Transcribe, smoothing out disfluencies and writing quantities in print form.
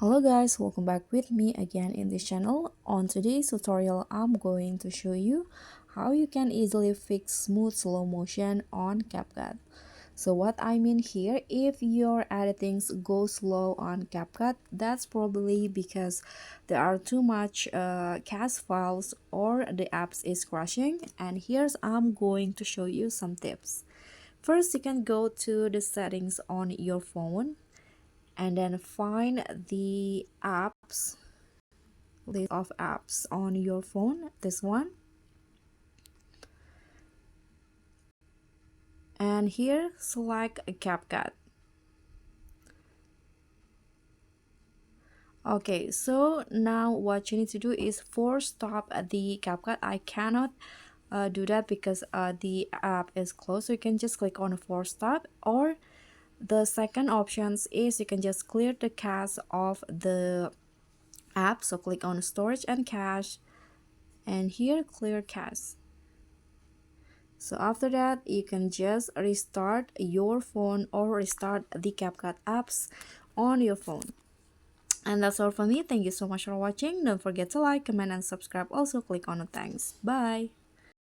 Hello guys, welcome back with me again in this channel. On today's tutorial, I'm going to show you how you can easily fix smooth slow motion on CapCut. So what I mean here, if your editings go slow on CapCut, that's probably because there are too much cast files or the apps is crashing. And here's I'm going to show you some tips. First, you can go to the settings on your phone and then find the apps list of apps on your phone, this one, and here select CapCut. Okay, so now what you need to do is force stop the CapCut. I cannot do that because the app is closed, so you can just click on force stop, or the second options is you can just clear the cache of the app. So click on storage and cache, and here clear cache. So after that, you can just restart your phone or restart the CapCut apps on your phone. And that's all for me. Thank you so much for watching. Don't forget to like, comment, and subscribe. Also click on the thanks. Bye.